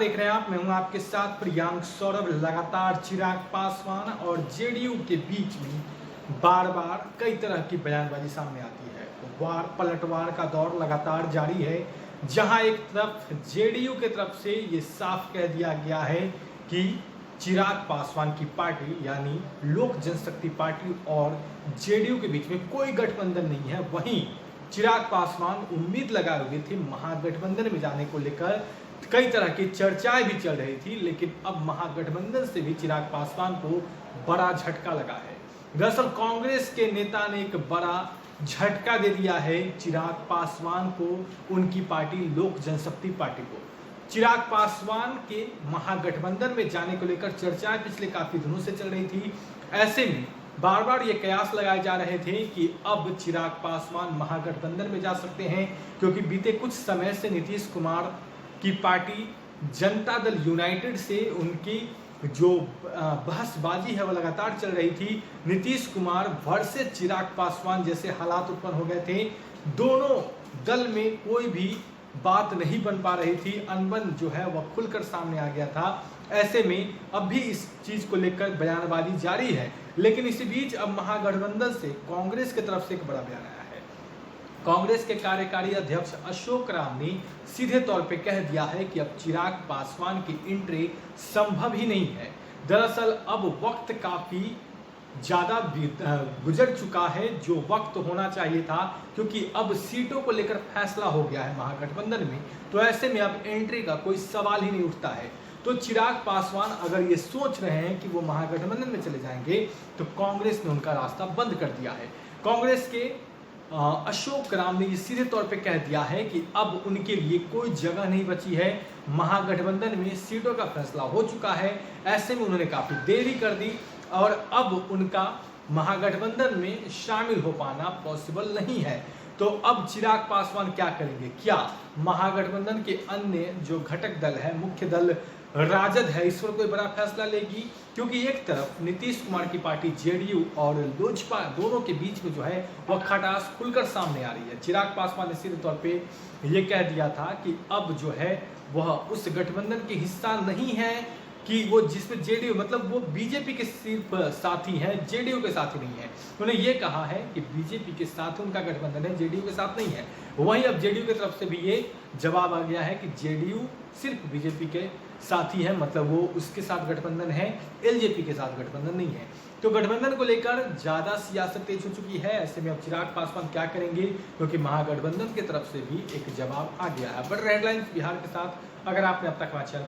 देख रहे हैं आप, मैं हूं आपके साथ प्रियांक सौरभ। लगातार चिराग पासवान और जेडीयू के बीच में बार बार कई तरह की बयानबाजी सामने आती है। वार पलटवार का दौर लगातार जारी है, जहां एक तरफ जेडीयू की तरफ से ये साफ कह दिया गया है कि चिराग पासवान की पार्टी यानी लोक जनशक्ति पार्टी और जेडीयू के बीच में कोई गठबंधन नहीं है। वहीं चिराग पासवान उम्मीद लगाए हुए थे महागठबंधन में जाने को लेकर, कई तरह की चर्चाएं भी चल रही थी, लेकिन अब महागठबंधन से भी चिराग पासवान को बड़ा झटका लगा है। दरअसल कांग्रेस के नेता ने एक बड़ा झटका दे दिया है चिराग पासवान को, उनकी पार्टी लोक जनशक्ति पार्टी को। चिराग पासवान के महागठबंधन में जाने को लेकर चर्चाएं पिछले काफी दिनों से चल रही थी। ऐसे में बार बार ये कयास लगाए जा रहे थे कि अब चिराग पासवान महागठबंधन में जा सकते हैं, क्योंकि बीते कुछ समय से नीतीश कुमार की पार्टी जनता दल यूनाइटेड से उनकी जो बहसबाजी है वो लगातार चल रही थी। नीतीश कुमार वर्सेस चिराग पासवान जैसे हालात उत्पन्न हो गए थे। दोनों दल में कोई भी बात नहीं बन पा रही थी, अनबन जो है वह खुलकर सामने आ गया था। ऐसे में अब भी इस चीज को लेकर बयानबाजी जारी है, लेकिन इसी बीच अब महागठबंधन से कांग्रेस की तरफ से एक बड़ा बयान आया है। कांग्रेस के कार्यकारी अध्यक्ष अशोक राम ने सीधे तौर पे कह दिया है कि अब चिराग पासवान की एंट्री संभव ही नहीं है। दरअसल अब वक्त काफी ज्यादा गुजर चुका है जो वक्त होना चाहिए था, क्योंकि अब सीटों को लेकर फैसला हो गया है महागठबंधन में। तो ऐसे में अब एंट्री का कोई सवाल ही नहीं उठता है। तो चिराग पासवान अगर ये सोच रहे हैं कि वो महागठबंधन में चले जाएंगे, तो कांग्रेस ने उनका रास्ता बंद कर दिया है। कांग्रेस के अशोक राम ने ये सीधे तौर पे कह दिया है कि अब उनके लिए कोई जगह नहीं बची है। महागठबंधन में सीटों का फैसला हो चुका है। ऐसे में उन्होंने काफी देरी कर दी और अब उनका महागठबंधन में शामिल हो पाना पॉसिबल नहीं है। तो अब चिराग पासवान क्या करेंगे? क्या महागठबंधन के अन्य जो घटक दल है, मुख्य दल राजद है, इस पर कोई बड़ा फैसला लेगी? क्योंकि एक तरफ नीतीश कुमार की पार्टी जेडीयू और लोजपा दोनों के बीच में जो है वह खटास खुलकर सामने आ रही है। चिराग पासवान ने सीधे तौर पे ये कह दिया था कि अब जो है वह उस गठबंधन के हिस्सा नहीं है कि वो जिसमें जेडीयू मतलब वो बीजेपी के सिर्फ साथी हैं, जेडीयू के साथी नहीं है। उन्होंने ये कहा है कि बीजेपी के साथ उनका गठबंधन है, जेडीयू के साथ नहीं है। वहीं अब जेडीयू की तरफ से भी ये जवाब आ गया है कि जेडीयू सिर्फ बीजेपी के साथी है, मतलब वो उसके साथ गठबंधन है, एलजेपी के साथ गठबंधन नहीं है। तो गठबंधन को लेकर ज्यादा सियासत तेज हो चुकी है। ऐसे में अब चिराग पासवान क्या करेंगे, क्योंकि महागठबंधन की तरफ से भी एक जवाब आ गया है। बट हेडलाइंस बिहार के साथ, अगर आपने अब तक हमारे चैनल